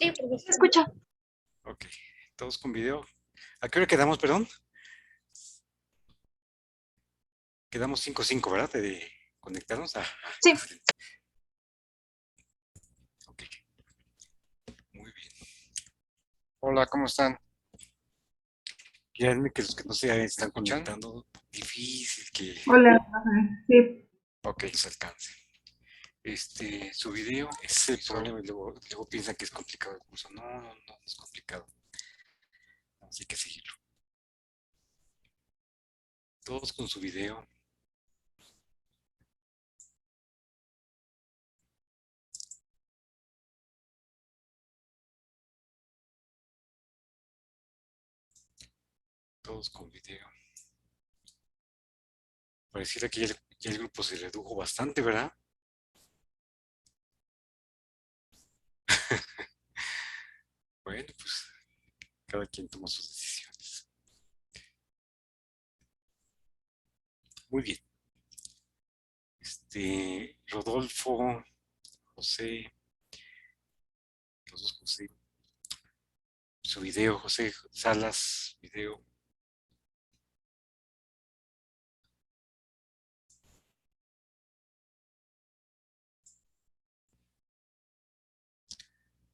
Sí, porque se escucha. Ok, todos con video. ¿A qué hora quedamos, perdón? Quedamos 5:05, ¿verdad? De conectarnos. Sí. Excelente. Ok, muy bien. Hola, ¿cómo están? Créanme que los que no se están escuchan? conectando, difícil que Hola, ajá, sí. nos alcance. Su video, ese es el problema. Y luego piensan que es complicado el curso. No, no, no, no es complicado. Así que seguirlo. Todos con su video. Todos con video. Pareciera que ya el grupo se redujo bastante, ¿verdad? Bueno, pues cada quien toma sus decisiones. Muy bien. Rodolfo, José, los dos José, su video, José Salas, video.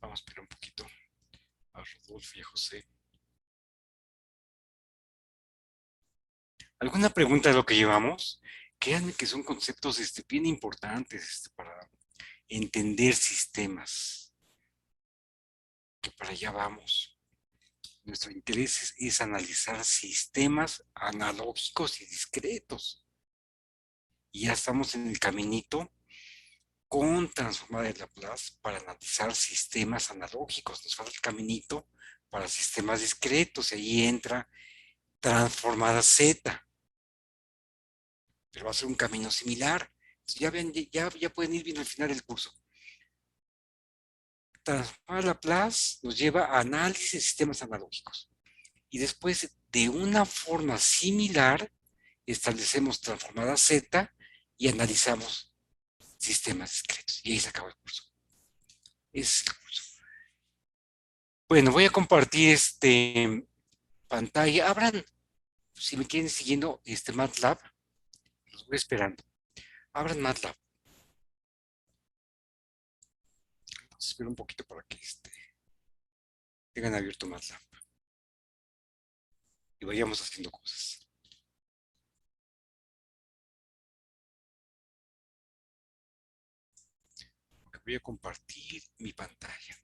Vamos a esperar un poquito a Rodolfo y a José. ¿Alguna pregunta de lo que llevamos? Créanme que son conceptos bien importantes para entender sistemas, que para allá vamos. Nuestro interés es analizar sistemas analógicos y discretos. Y ya estamos en el caminito con transformada de Laplace para analizar sistemas analógicos. Nos falta el caminito para sistemas discretos y ahí entra transformada Z, pero va a ser un camino similar. Ya, ven, ya pueden ir bien al final del curso. Transformada Laplace nos lleva a análisis de sistemas analógicos y después de una forma similar establecemos transformada Z y analizamos sistemas discretos y ahí se acaba el curso. Es el curso. Bueno, voy a compartir pantalla. Abran, si me quieren siguiendo, MATLAB, los voy esperando. Abran MATLAB. Entonces, espero un poquito para que tengan abierto MATLAB y vayamos haciendo cosas. Voy a compartir mi pantalla.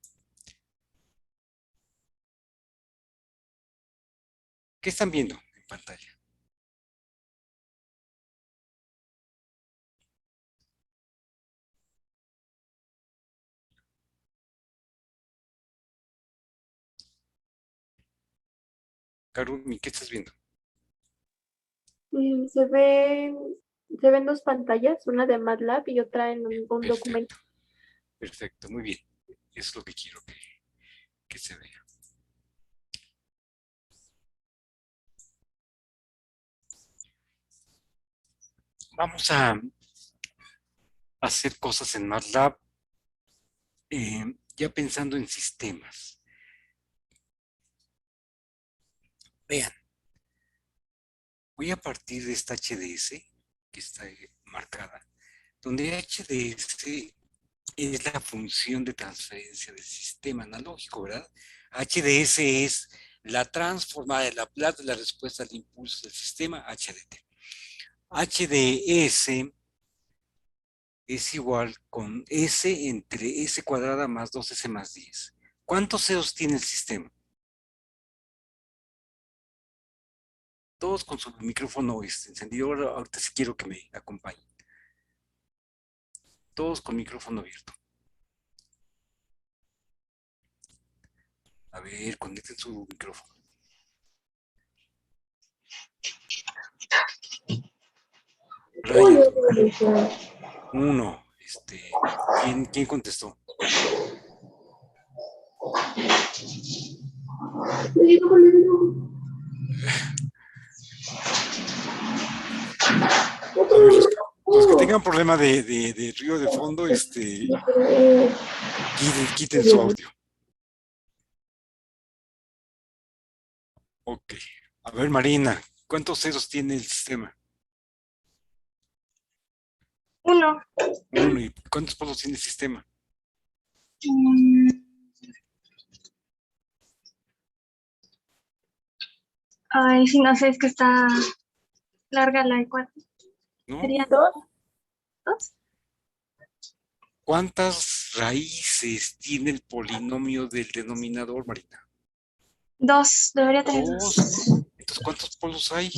¿Qué están viendo en pantalla? Karumi, ¿qué estás viendo? Mm, se ven dos pantallas, una de MATLAB y otra en un documento. Perfecto, perfecto, muy bien. Es lo que quiero que se vea. Vamos a hacer cosas en MATLAB ya pensando en sistemas. Vean, voy a partir de esta HDS que está marcada, donde HDS es la función de transferencia del sistema analógico, ¿verdad? HDS es la transformada de Laplace de la respuesta al impulso del sistema HDT. HDS es igual con S entre S cuadrada más 2S más 10. ¿Cuántos ceros tiene el sistema? Todos con su micrófono encendido. Ahorita sí quiero que me acompañen. Todos con micrófono abierto. A ver, conecten su micrófono. Ryan, uno. ¿Quién contestó? A ver, los que tengan problema de ruido de fondo, quiten su audio. Ok. A ver, Marina, ¿cuántos ceros tiene el sistema? Uno. Uno. ¿Y cuántos polos tiene el sistema? Mm, Ay, sí, no sé, es que está larga la ecuación. ¿No? Serían Dos. dos. ¿Cuántas raíces tiene el polinomio del denominador, Marina? Dos, debería tener dos. Dos. Entonces, ¿cuántos polos hay?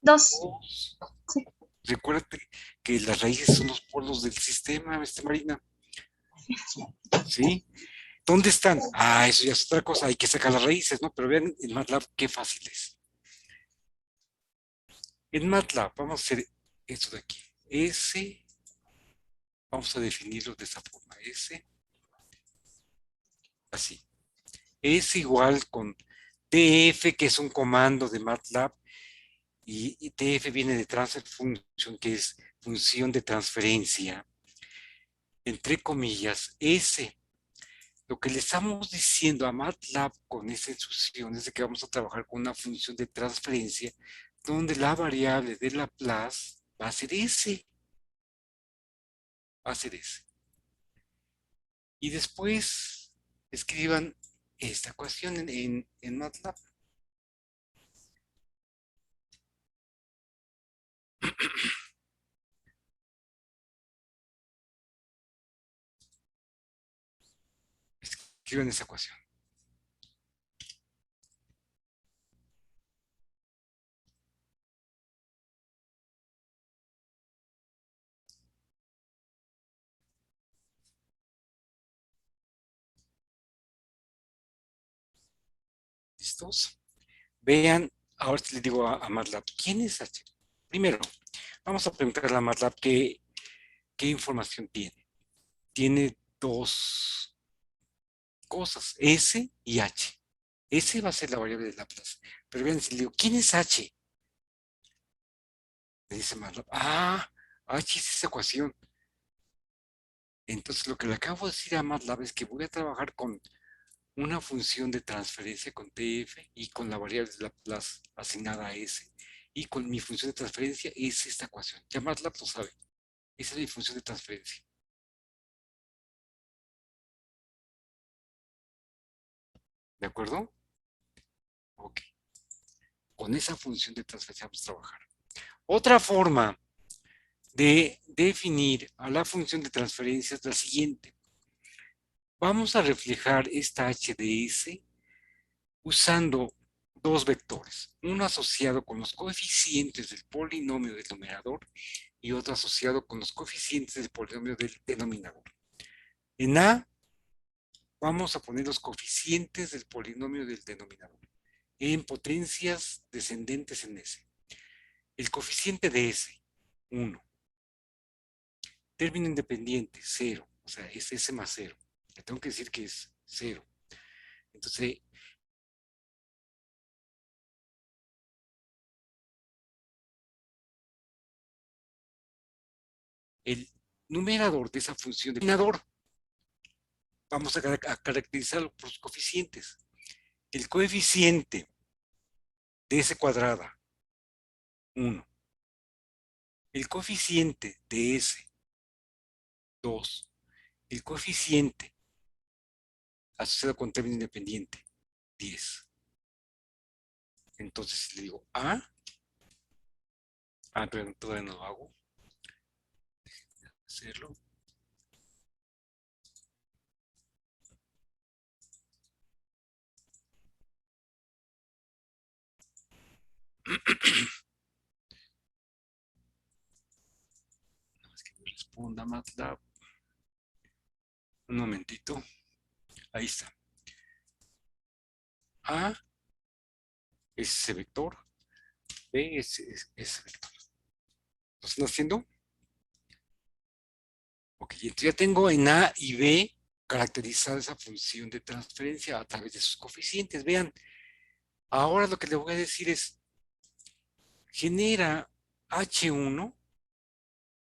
Dos. Dos. Sí. Recuérdate que las raíces son los polos del sistema, Marina. ¿Sí? ¿Dónde están? Ah, eso ya es otra cosa, hay que sacar las raíces, ¿no? Pero vean en MATLAB qué fácil es. En MATLAB vamos a hacer esto de aquí. S, vamos a definirlo de esta forma. S, así. S igual con TF, que es un comando de MATLAB, y TF viene de Transfer Function, que es función de transferencia, entre comillas, S. Lo que le estamos diciendo a MATLAB con esta instrucción es de que vamos a trabajar con una función de transferencia donde la variable de Laplace va a ser S. Va a ser S. Y después escriban esta ecuación en MATLAB. Escriban esa ecuación. ¿Listos? Vean, ahora sí les digo a MATLAB, ¿quién es H? Primero, vamos a preguntarle a MATLAB qué información tiene. Tiene dos cosas, S y H. S va a ser la variable de Laplace. Pero vean, si le digo, ¿quién es H? Me dice MATLAB, H es esa ecuación. Entonces, lo que le acabo de decir a MATLAB es que voy a trabajar con una función de transferencia con TF y con la variable de Laplace asignada a S. Y con mi función de transferencia es esta ecuación. Ya MATLAB lo sabe. Esa es mi función de transferencia. ¿De acuerdo? Ok. Con esa función de transferencia vamos a trabajar. Otra forma de definir a la función de transferencia es la siguiente. Vamos a reflejar esta h de s usando dos vectores, uno asociado con los coeficientes del polinomio del numerador y otro asociado con los coeficientes del polinomio del denominador. En A vamos a poner los coeficientes del polinomio del denominador en potencias descendentes en S. El coeficiente de S, 1. Término independiente, 0. O sea, es S más 0. Le tengo que decir que es 0. Entonces, el numerador de esa función de denominador, vamos a caracterizarlo por sus coeficientes. El coeficiente de S cuadrada, 1. El coeficiente de S, 2. El coeficiente asociado con término independiente, 10. Entonces, si le digo pero todavía no lo hago. Hacerlo. Nada más que me responda MATLAB. Un momentito. Ahí está. A es ese vector. B es ese vector. ¿Lo están haciendo? Ok, entonces ya tengo en A y B caracterizada esa función de transferencia a través de sus coeficientes. Vean, ahora lo que le voy a decir es, genera H1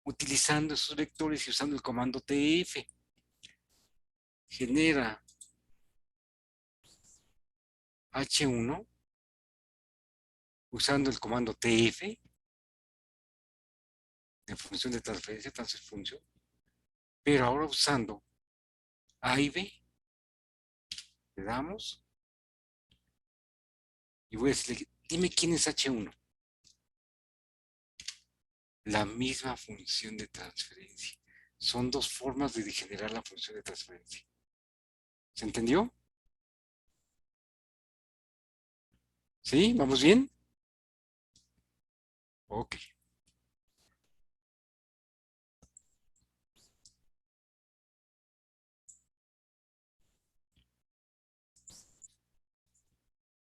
utilizando esos vectores y usando el comando TF. Genera H1 usando el comando TF de función de transferencia, transfer function, pero ahora usando A y B, le damos y voy a decirle, dime quién es H1. La misma función de transferencia. Son dos formas de generar la función de transferencia. ¿Se entendió? ¿Sí? ¿Vamos bien? Ok.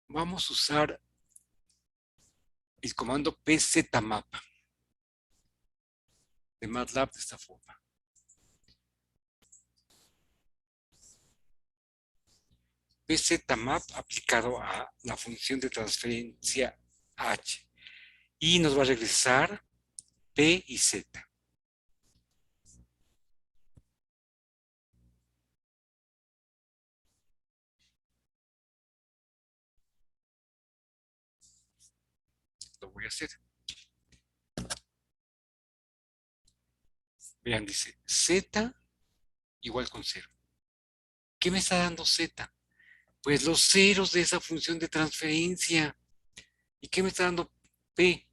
Vamos a usar el comando pzmap de MATLAB de esta forma. pzmap aplicado a la función de transferencia h. Y nos va a regresar p y z. Lo voy a hacer. Vean, dice z igual con 0. ¿Qué me está dando z? Pues los ceros de esa función de transferencia. ¿Y qué me está dando P?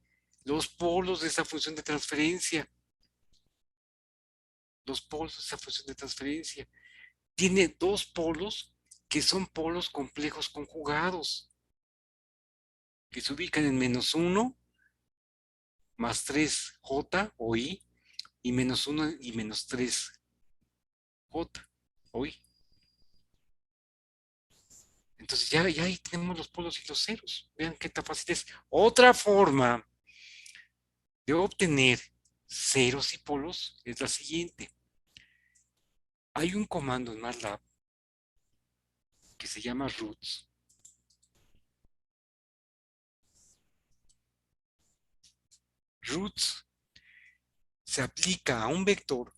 Los polos de esa función de transferencia. Los polos de esa función de transferencia. Tiene dos polos que son polos complejos conjugados, que se ubican en -1 más 3J o I, y -1 y -3J o I. Entonces ya ahí tenemos los polos y los ceros. Vean qué tan fácil es. Otra forma de obtener ceros y polos es la siguiente. Hay un comando en MATLAB que se llama roots. Roots se aplica a un vector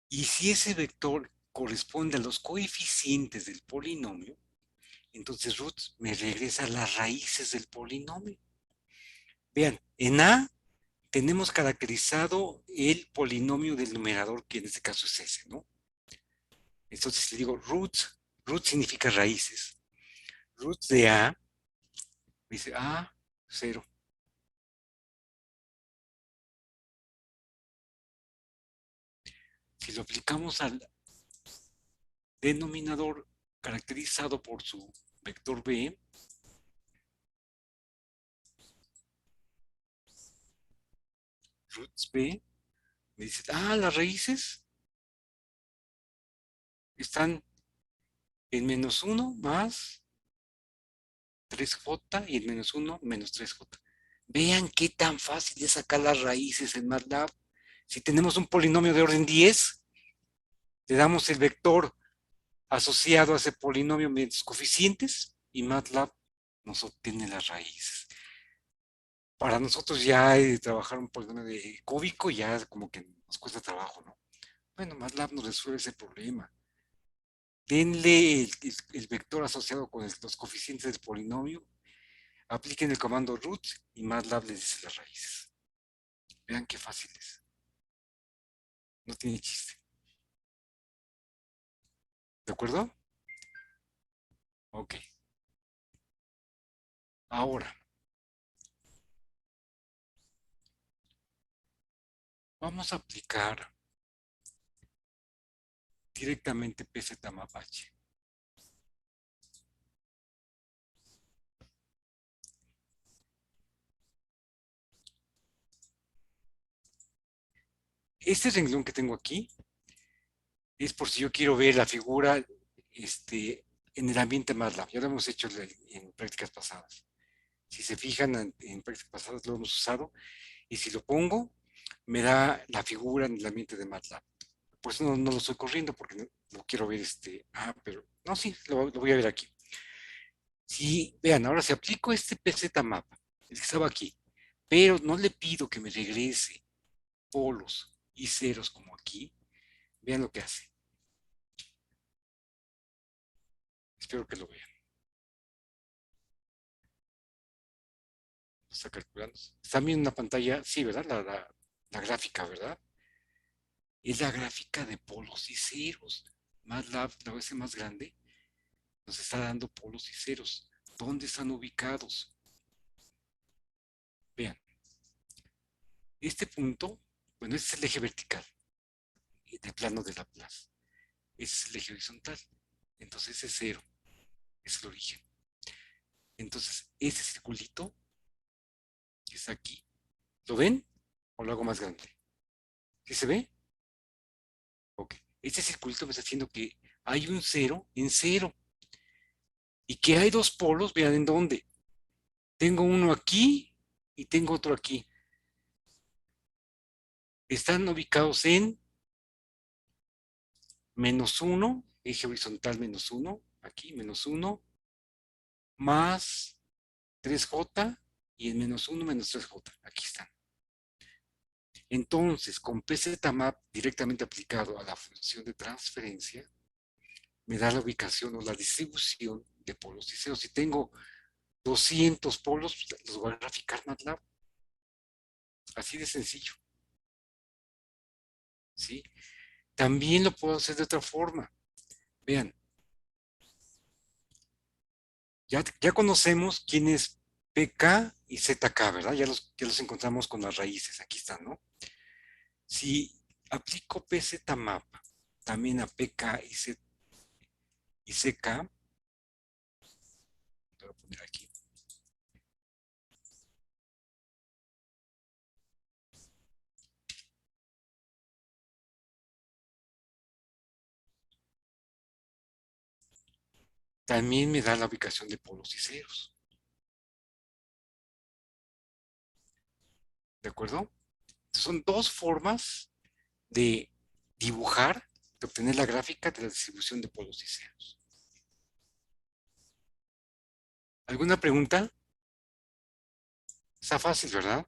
y si ese vector corresponde a los coeficientes del polinomio, entonces roots me regresa las raíces del polinomio. Vean, en A tenemos caracterizado el polinomio del numerador, que en este caso es ese, ¿no? Entonces le digo roots, root significa raíces. Roots de A, dice A, 0. Si lo aplicamos al denominador caracterizado por su vector B, roots B, me dice, las raíces están en -1 más 3J y en -1 menos 3J. Vean qué tan fácil es sacar las raíces en MATLAB. Si tenemos un polinomio de orden 10, le damos el vector asociado a ese polinomio mediante sus coeficientes y MATLAB nos obtiene las raíces. Para nosotros ya trabajar un polinomio de cúbico ya como que nos cuesta trabajo, ¿no? Bueno, MATLAB nos resuelve ese problema. Denle el vector asociado con los coeficientes del polinomio, apliquen el comando root y MATLAB les dice las raíces. Vean qué fácil es. No tiene chiste. ¿De acuerdo? Ok. Ahora, vamos a aplicar directamente pzmap-h. Este renglón que tengo aquí es por si yo quiero ver la figura en el ambiente MATLAB. Ya lo hemos hecho en prácticas pasadas. Si se fijan, en prácticas pasadas lo hemos usado. Y si lo pongo, me da la figura en el ambiente de MATLAB. Por eso no lo estoy corriendo, porque no quiero ver pero no, sí, lo voy a ver aquí. Si, vean, ahora si aplico este pzmap, el que estaba aquí, pero no le pido que me regrese polos y ceros como aquí, vean lo que hace. Espero que lo vean. está calculando. Están viendo una pantalla, sí, ¿verdad? La gráfica, ¿verdad? Es la gráfica de polos y ceros. MATLAB, la vez más grande, nos está dando polos y ceros. ¿Dónde están ubicados? Vean, este punto, bueno, este es el eje vertical del plano de Laplace. Ese es el eje horizontal. Entonces ese es 0, es el origen. Entonces, ese circulito que está aquí, ¿lo ven? ¿O lo hago más grande? ¿Sí se ve? Ok. Este circulito me está diciendo que hay un 0 en 0. Y que hay dos polos, vean en dónde. Tengo uno aquí y tengo otro aquí. Están ubicados en -1, eje horizontal -1, aquí -1, más 3J y en -1 menos 3J. Aquí están. Entonces, con PZMAP directamente aplicado a la función de transferencia, me da la ubicación o la distribución de polos y ceros. Si tengo 200 polos, los voy a graficar MATLAB. Así de sencillo. ¿Sí? También lo puedo hacer de otra forma. Vean, ya conocemos quién es PK y ZK, ¿verdad? Ya los encontramos con las raíces. Aquí están, ¿no? Si aplico PZMAP también a PK y CK, lo voy a poner aquí. También me da la ubicación de polos y ceros. ¿De acuerdo? Son dos formas de dibujar, de obtener la gráfica de la distribución de polos y ceros. ¿Alguna pregunta? Está fácil, ¿verdad?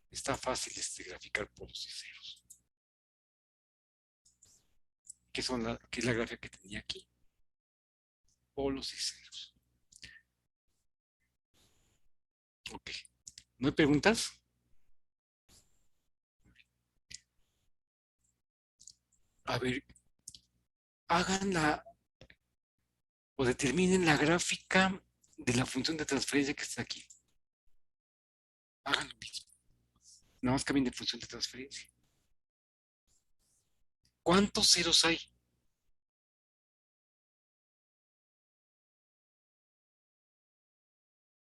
Está fácil graficar polos y ceros. ¿Qué es la gráfica que tenía aquí? Polos y ceros. Ok. ¿No hay preguntas? A ver, hagan o determinen la gráfica de la función de transferencia que está aquí. Hagan lo mismo. Nada más cambien de función de transferencia. ¿Cuántos ceros hay?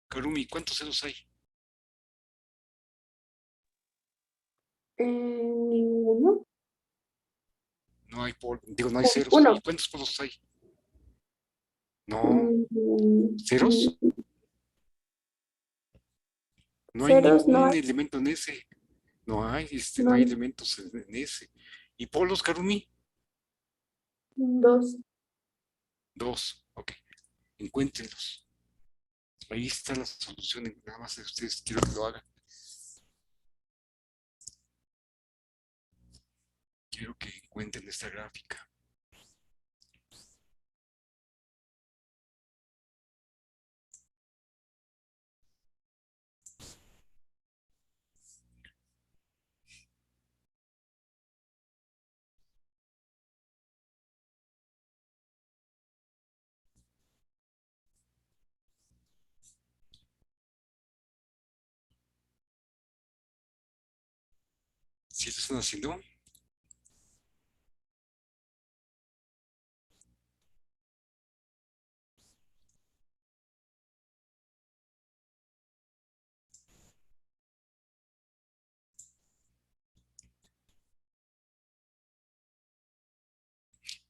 Karumi, ¿cuántos ceros hay? Ninguno. No hay no hay ceros. ¿Y Uno. cuántos polos hay? No, Mm, ¿ceros? mm, No hay Ceros no ningún hay. elemento en ese. No No hay hay. elementos en ese. ¿Y polos, Karumi? Dos. Dos. Ok. Encuéntrenlos. Ahí está la solución. Nada más ustedes quiero que lo hagan. Quiero que encuentren esta gráfica. ¿Sí lo están haciendo?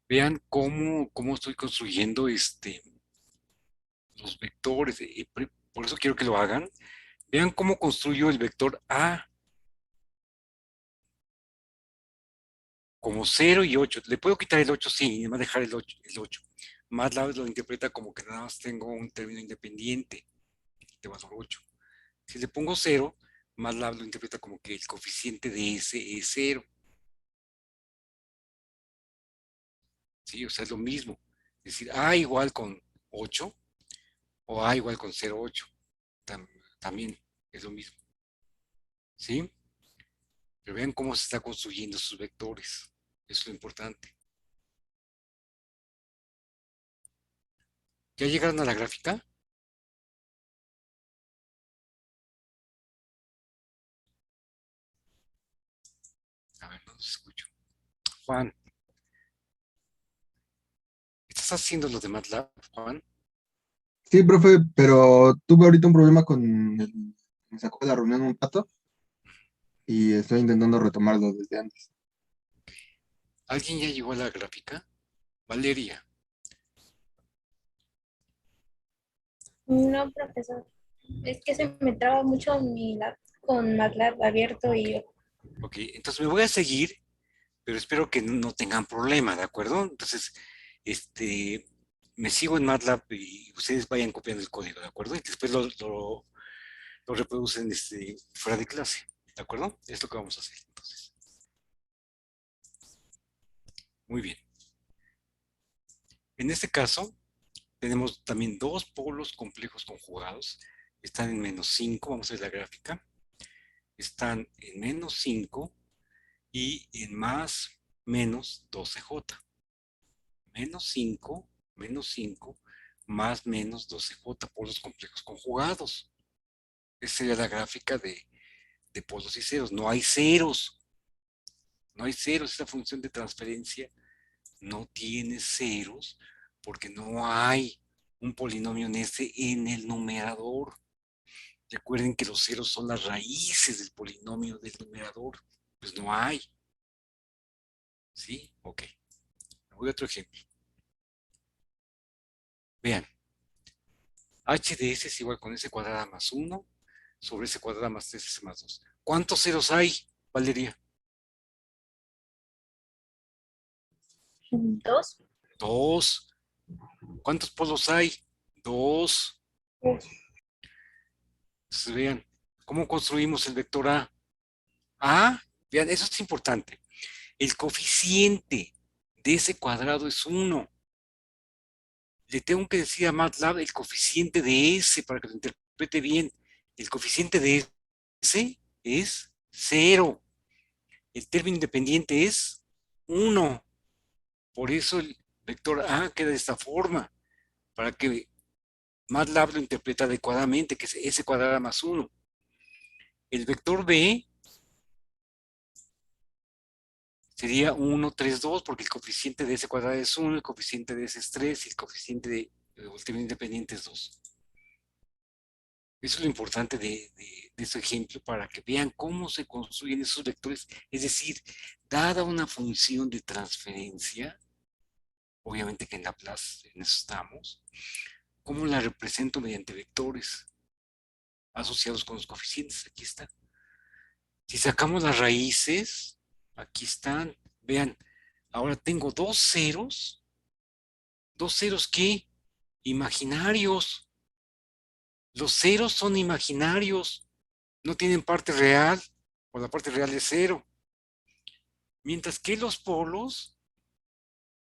Vean cómo estoy construyendo los vectores. Por eso quiero que lo hagan. Vean cómo construyo el vector A como 0 y 8. Le puedo quitar el 8, sí, y además dejar el 8. MATLAB lo interpreta como que nada más tengo un término independiente de valor 8. Si le pongo 0, MATLAB lo interpreta como que el coeficiente de ese es 0. ¿Sí? O sea, es lo mismo. Es decir, A igual con 8 o A igual con 0,8. También. es lo mismo. ¿Sí? Pero vean cómo se está construyendo sus vectores. Eso es lo importante. ¿Ya llegaron a la gráfica? A ver, no los escucho. Juan, ¿estás haciendo lo de MATLAB, Juan? Sí, profe, pero tuve ahorita un problema con me sacó de la reunión un rato y estoy intentando retomarlo desde antes. ¿Alguien ya llegó a la gráfica? Valeria. No, profesor. Es que se me traba mucho mi lab con MATLAB abierto y Ok, entonces me voy a seguir, pero espero que no tengan problema, ¿de acuerdo? Entonces, me sigo en MATLAB y ustedes vayan copiando el código, ¿de acuerdo? Y después lo reproducen fuera de clase, ¿de acuerdo? Es lo que vamos a hacer, entonces. Muy bien. En este caso, tenemos también dos polos complejos conjugados. Están en -5, vamos a ver la gráfica. Están en -5 y en más menos 12J. -5, -5, más menos 12J, polos complejos conjugados. Esa sería la gráfica de polos y ceros. No hay ceros. No hay ceros. Esta función de transferencia no tiene ceros porque no hay un polinomio en este en el numerador. Recuerden que los ceros son las raíces del polinomio del numerador. Pues no hay. ¿Sí? Ok. Voy a otro ejemplo. Vean. H de S es igual con S cuadrada más 1 sobre S cuadrada más 3S más 2. ¿Cuántos ceros hay, Valeria? 2. 2. ¿Cuántos polos hay? 2. Entonces vean, ¿cómo construimos el vector A? A, vean, eso es importante. El coeficiente de ese cuadrado es 1. Le tengo que decir a MATLAB el coeficiente de S para que lo interprete bien. El coeficiente de S es 0. El término independiente es 1. Por eso el vector A queda de esta forma, para que MATLAB lo interprete adecuadamente, que es S cuadrada más 1. El vector B sería 1, 3, 2, porque el coeficiente de S cuadrada es 1, el coeficiente de S es 3 y el coeficiente de el término independiente es 2. Eso es lo importante de este ejemplo para que vean cómo se construyen esos vectores. Es decir, dada una función de transferencia, obviamente que en Laplace en eso estamos, ¿cómo la represento mediante vectores asociados con los coeficientes? Aquí está. Si sacamos las raíces, aquí están. Vean, ahora tengo dos ceros. ¿Dos ceros qué? Imaginarios. Los ceros son imaginarios. No tienen parte real, o la parte real es 0. Mientras que los polos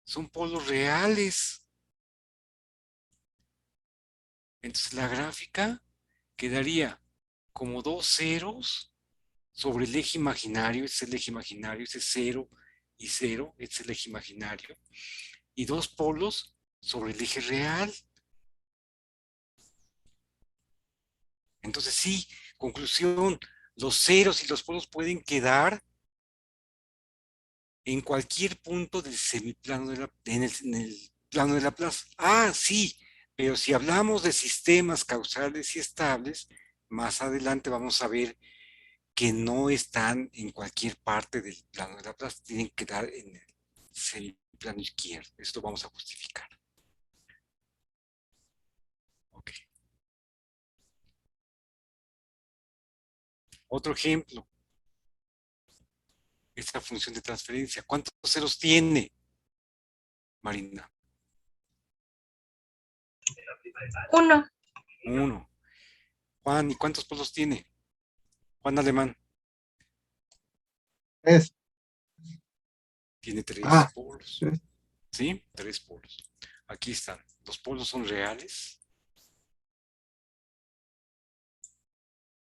son polos reales. Entonces la gráfica quedaría como dos ceros sobre el eje imaginario. Este es el eje imaginario, este es 0 y 0, este es el eje imaginario. Y dos polos sobre el eje real. Entonces sí, conclusión, los ceros y los polos pueden quedar en cualquier punto del semiplano en el plano de Laplace. Ah, sí, pero si hablamos de sistemas causales y estables, más adelante vamos a ver que no están en cualquier parte del plano de Laplace, tienen que dar en el semiplano izquierdo. Esto vamos a justificar. Ok. Otro ejemplo. Esta función de transferencia. ¿Cuántos ceros tiene, Marina? 1. 1. Juan, ¿y cuántos polos tiene? Juan Alemán. Es. Tiene 3 Ah, polos. es. ¿Sí? 3 polos. Aquí están. Los polos son reales.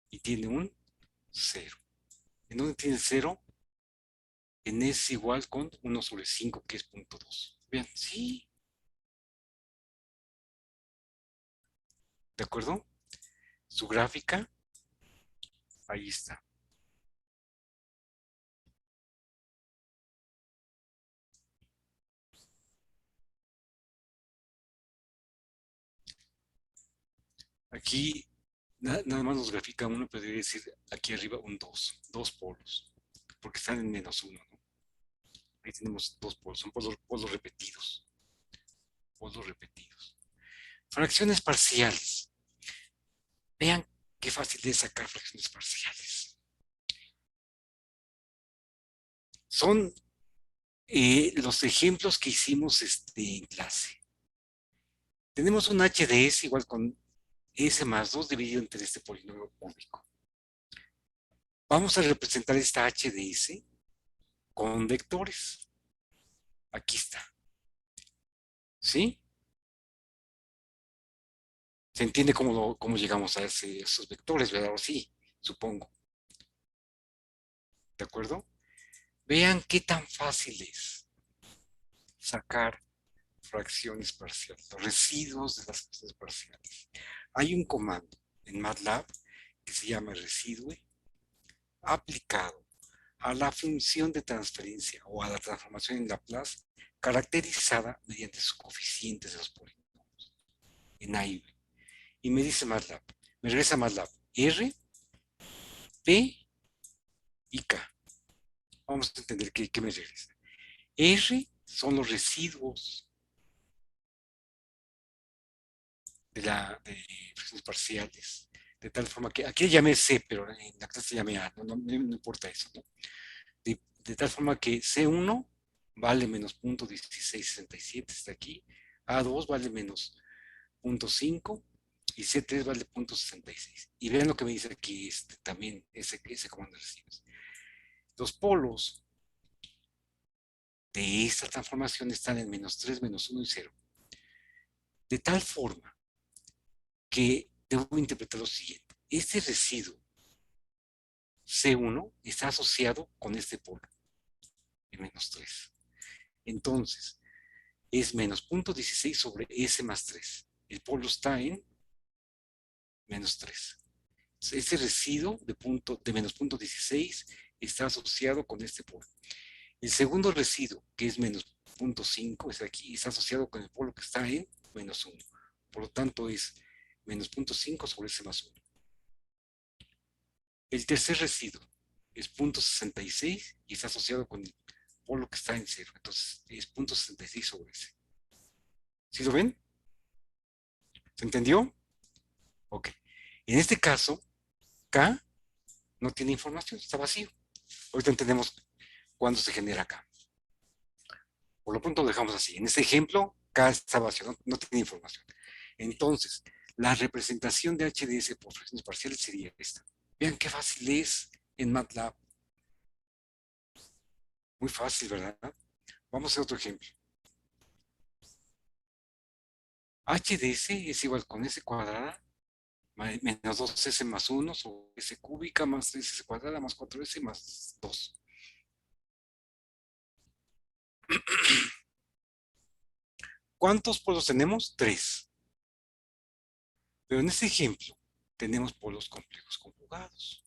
y tiene un 0. ¿En dónde tiene 0? En S es igual con 1 sobre 5, que es 0.2. Bien, sí. ¿De acuerdo? Su gráfica, ahí está. Aquí nada más nos grafica uno, pero debe decir aquí arriba un 2, dos polos, porque están en -1, ¿no? Ahí tenemos dos polos, son polos repetidos. Polos repetidos. Fracciones parciales. Vean qué fácil es sacar fracciones parciales. Son los ejemplos que hicimos en clase. Tenemos un h de s igual con s más 2 dividido entre este polinomio cúbico. Vamos a representar esta h de s con vectores. Aquí está. ¿Sí? ¿Se entiende cómo llegamos a esos vectores, verdad? O sí, supongo. ¿De acuerdo? Vean qué tan fácil es sacar fracciones parciales, los residuos de las fracciones parciales. Hay un comando en MATLAB que se llama residue aplicado a la función de transferencia o a la transformación en Laplace caracterizada mediante sus coeficientes de los polinomios en A y B. Y me dice MATLAB, me regresa MATLAB R, P y K. Vamos a entender qué me regresa. R son los residuos de fracciones parciales, de tal forma que, aquí le llamé C, pero en la clase llamé A, no importa eso, ¿no? De tal forma que C1 vale menos 0.1667, está aquí, A2 vale menos 0.5 y C3 vale 0.66. Y vean lo que me dice aquí también ese comando de residuos. Los polos de esta transformación están en -3, -1 y 0. De tal forma que debo interpretar lo siguiente. Este residuo C1 está asociado con este polo, en -3. Entonces, es menos 0.16 sobre S más 3. El polo está en -3. Este residuo de menos 0.16 está asociado con este polo. El segundo residuo, que es menos 0.5, es aquí, está asociado con el polo que está en -1. Por lo tanto, es menos 0.5 sobre S más 1. El tercer residuo es 0.66 y está asociado con el polo que está en 0. Entonces, es 0.66 sobre S. ¿Sí lo ven? ¿Se entendió? Ok. En este caso, K no tiene información, está vacío. Ahorita entendemos cuándo se genera K. Por lo pronto lo dejamos así. En este ejemplo, K está vacío, no tiene información. Entonces, la representación de HDS por fracciones parciales sería esta. Vean qué fácil es en MATLAB. Muy fácil, ¿verdad? Vamos a hacer otro ejemplo. HDS es igual con S cuadrada menos 2S más 1 sobre S cúbica más 3S cuadrada más 4S más 2. ¿Cuántos polos tenemos? 3. Pero en este ejemplo tenemos polos complejos conjugados.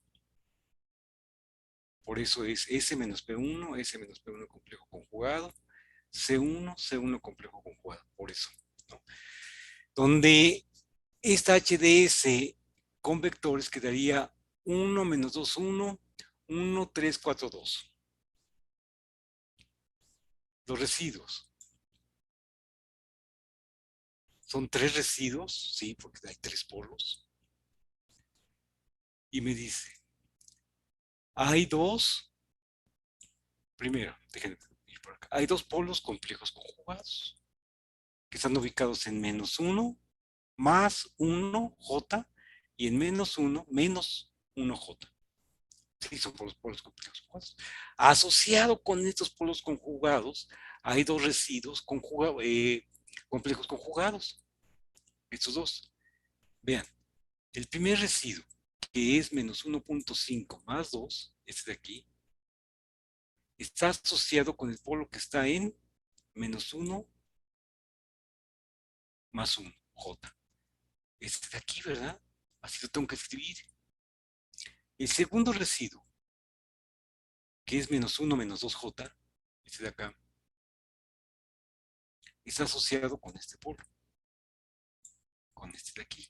Por eso es S menos P1, S menos P1 complejo conjugado, C1, C1 complejo conjugado. Por eso, ¿no? Donde esta HDS con vectores quedaría 1 menos 2, 1, 1, 3, 4, 2. Los residuos. Son 3 residuos, sí, porque hay 3 polos. Y me dice, hay primero, déjenme ir por acá, hay 2 polos complejos conjugados que están ubicados en -1, más 1J y en -1, menos 1J. Sí, son polos complejos conjugados. Asociado con estos polos conjugados, hay 2 residuos complejos conjugados. Estos 2. Vean, el primer residuo, que es menos 1.5 más 2, este de aquí, está asociado con el polo que está en menos 1 más 1, J. Este de aquí, ¿verdad? Así lo tengo que escribir. El segundo residuo, que es menos 1 menos 2J, este de acá, está asociado con este polo, con este de aquí.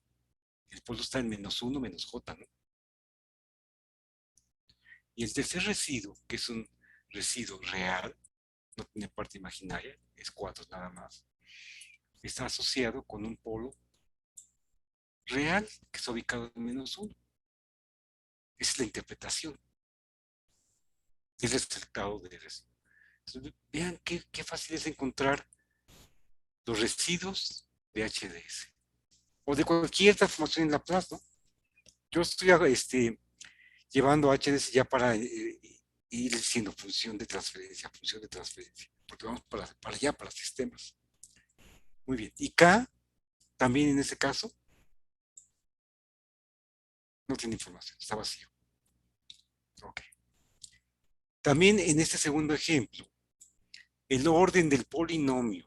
El polo está en menos 1 menos J, ¿no? Y el tercer residuo, que es un residuo real, no tiene parte imaginaria, es 4 nada más, está asociado con un polo real que está ubicado en menos 1. Esa es la interpretación del resultado de residuo. Entonces, vean qué fácil es encontrar los residuos de HDS o de cualquier transformación en Laplace, ¿no? Yo estoy llevando HDS ya para ir siendo función de transferencia, porque vamos para allá, para sistemas. Muy bien. Y K, también en ese caso, no tiene información, está vacío. Ok. También en este segundo ejemplo, el orden del polinomio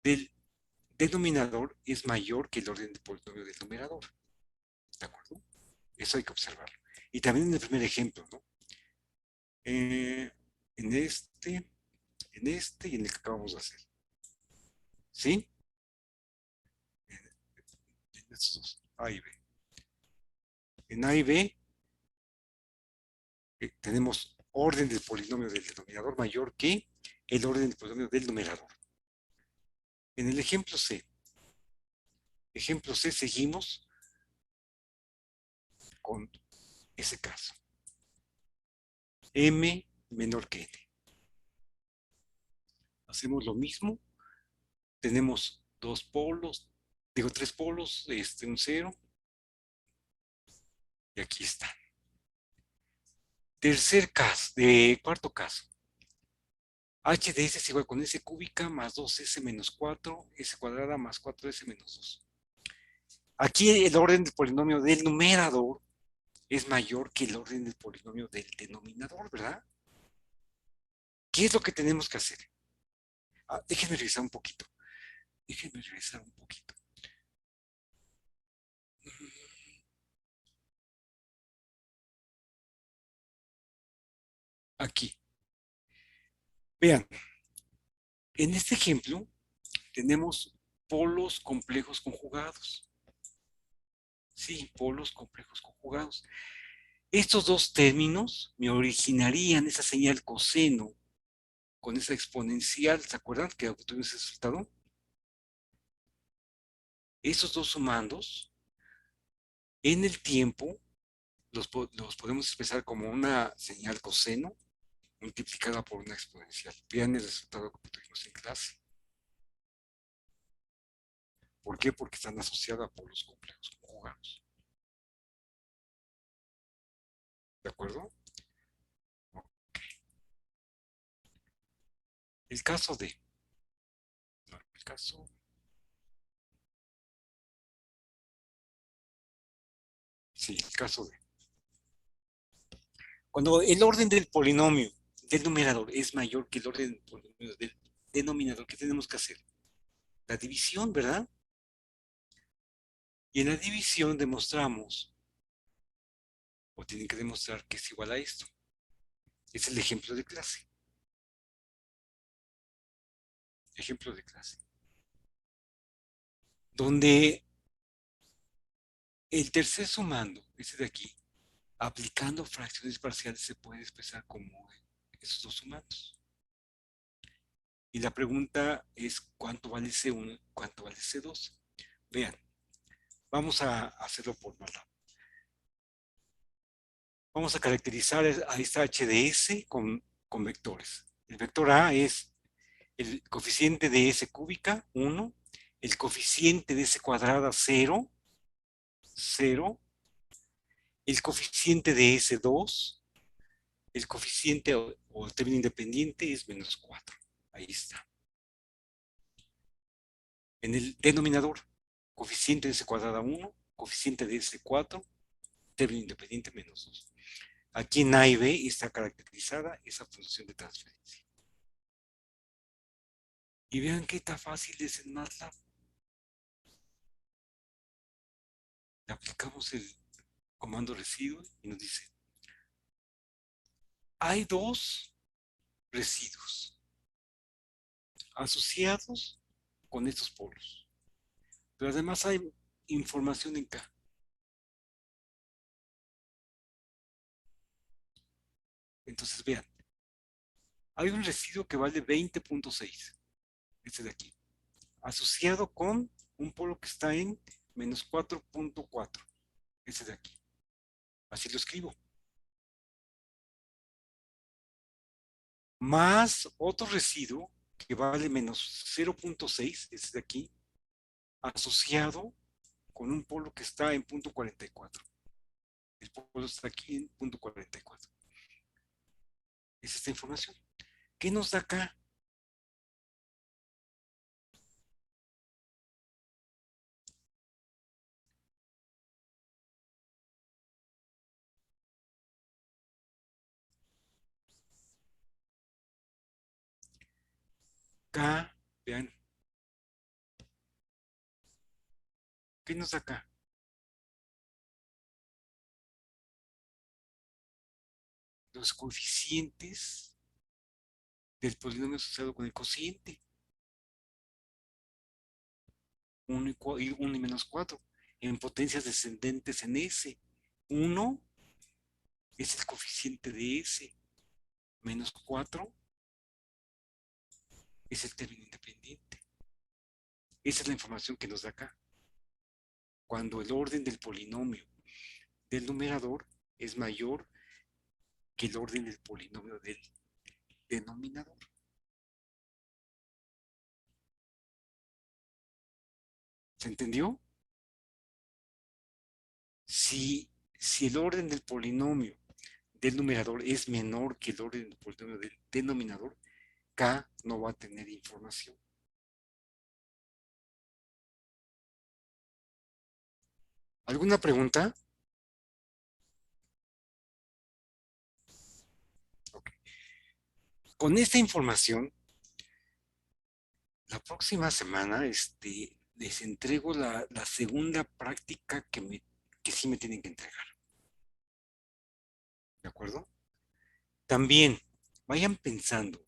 del denominador es mayor que el orden del polinomio del numerador. ¿De acuerdo? Eso hay que observarlo. Y también en el primer ejemplo, ¿no? En este y en el que acabamos de hacer. ¿Sí? En estos dos, A y B. En A y B tenemos orden del polinomio del denominador mayor que el orden del polinomio del numerador. En el ejemplo C, seguimos con ese caso. M menor que N. Hacemos lo mismo. Tenemos tres polos, un 0. Y aquí están. Cuarto caso. H de S es igual con S cúbica más 2S menos 4, S cuadrada más 4S menos 2. Aquí el orden del polinomio del numerador es mayor que el orden del polinomio del denominador, ¿verdad? ¿Qué es lo que tenemos que hacer? Déjenme revisar un poquito. Aquí. Vean, en este ejemplo tenemos polos complejos conjugados. Sí, polos complejos conjugados. Estos dos términos me originarían esa señal coseno con esa exponencial, ¿se acuerdan que obtuvimos ese resultado? Esos dos sumandos en el tiempo los podemos expresar como una señal coseno multiplicada por una exponencial. Vean el resultado que tuvimos en clase. ¿Por qué? Porque están asociados a polos complejos conjugados. ¿De acuerdo? Okay. El caso de... No, el caso... Sí, el caso de... Cuando el orden del polinomio del numerador es mayor que el orden del polinomio del denominador, ¿qué tenemos que hacer? La división, ¿verdad? Y en la división demostramos, o tienen que demostrar que es igual a esto. Es el ejemplo de clase. Ejemplo de clase. Donde el tercer sumando, ese de aquí, aplicando fracciones parciales se puede expresar como esos dos sumandos. Y la pregunta es ¿cuánto vale C1 cuánto vale C2? Vean, vamos a hacerlo por más rápido. Vamos a caracterizar a esta HDS con vectores. El vector A es el coeficiente de S cúbica, 1, el coeficiente de S cuadrada, 0, 0, el coeficiente de S2, el coeficiente o el término independiente es menos 4. Ahí está. En el denominador, coeficiente de S cuadrada 1, coeficiente de S4, término independiente menos 2. Aquí en A y B está caracterizada esa función de transferencia. Y vean qué tan fácil es en MATLAB. Le aplicamos el comando residuo y nos dice, hay dos residuos asociados con estos polos. Pero además hay información en K. Entonces vean, hay un residuo que vale 20.6, este de aquí, asociado con un polo que está en menos 4.4, ese de aquí. Así lo escribo. Más otro residuo que vale menos 0.6, ese de aquí, asociado con un polo que está en punto 44. El polo está aquí en punto 44. Es esta información. ¿Qué nos da acá? K, vean. ¿Qué nos da acá? Los coeficientes del polinomio asociado con el cociente. 1 y menos 4. En potencias descendentes en S. 1 es el coeficiente de S. Menos 4 es el término independiente. Esa es la información que nos da acá. Cuando el orden del polinomio del numerador es mayor que el orden del polinomio del denominador. ¿Se entendió? Si el orden del polinomio del numerador es menor que el orden del polinomio del denominador, K no va a tener información. ¿Alguna pregunta? Okay. Con esta información, la próxima semana les entrego la segunda práctica que sí me tienen que entregar. ¿De acuerdo? También vayan pensando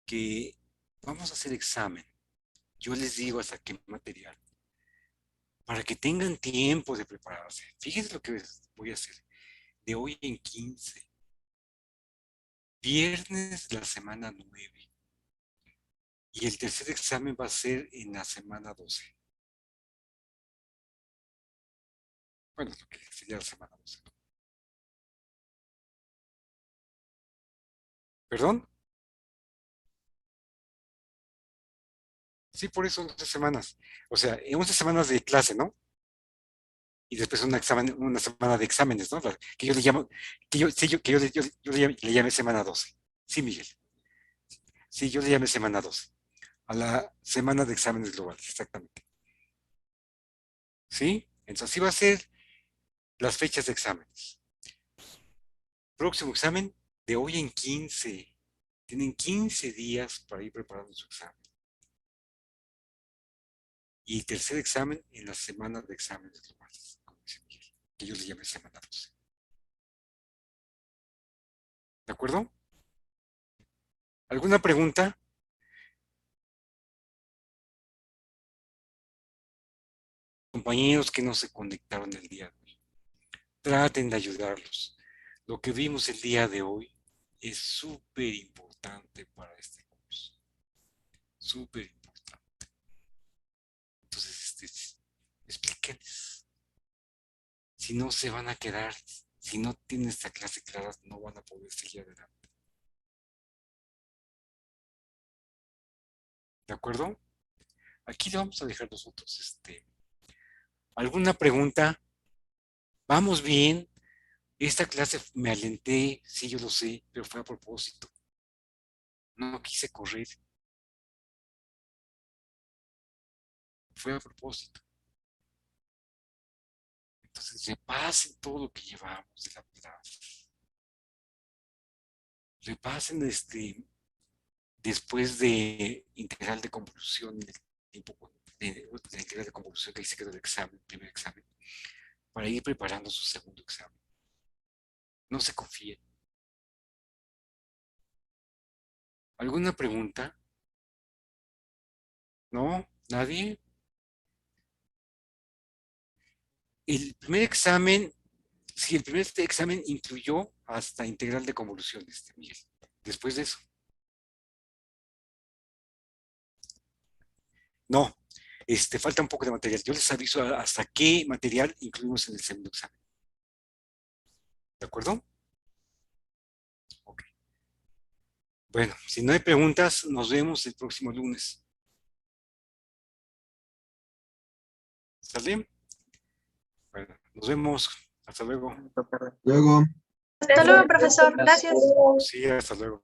que vamos a hacer examen. Yo les digo hasta qué material. Para que tengan tiempo de prepararse. Fíjense lo que voy a hacer. De hoy en 15. Viernes de la semana 9. Y el tercer examen va a ser en la semana 12. Bueno, lo que sería la semana 12. ¿Perdón? Sí, por eso 11 semanas. O sea, 11 semanas de clase, ¿no? Y después una semana de exámenes, ¿no? Que yo le llamo, que yo le llame semana 12. Sí, Miguel. Sí, yo le llame semana 12. A la semana de exámenes globales, exactamente. ¿Sí? Entonces, así va a ser las fechas de exámenes. Próximo examen de hoy en 15. Tienen 15 días para ir preparando su examen. Y tercer examen en la semana de exámenes globales, como dice Miguel, que yo le llame semana 12. ¿De acuerdo? ¿Alguna pregunta? Compañeros que no se conectaron el día de hoy. Traten de ayudarlos. Lo que vimos el día de hoy es súper importante para este curso. Súper importante. Entonces, explíquenles. Si no se van a quedar, si no tienen esta clase clara, no van a poder seguir adelante. ¿De acuerdo? Aquí le vamos a dejar nosotros. ¿Alguna pregunta? ¿Vamos bien? Esta clase me alenté, sí, yo lo sé, pero fue a propósito. No quise correr. Fue a propósito. Entonces, repasen todo lo que llevamos de la clase. Repasen después de integral de convolución, en el tiempo de la integral de convolución que ahí se quedó el examen, el primer examen, para ir preparando su segundo examen. No se confíen. ¿Alguna pregunta? ¿No? ¿Nadie? El primer examen, sí, el primer examen incluyó hasta integral de convolución, Miguel. Después de eso. No, falta un poco de material. Yo les aviso hasta qué material incluimos en el segundo examen. ¿De acuerdo? Ok. Bueno, si no hay preguntas, nos vemos el próximo lunes. ¿Sale? Bueno, nos vemos. Hasta luego. Luego. Hasta luego, profesor. Gracias. Sí, hasta luego.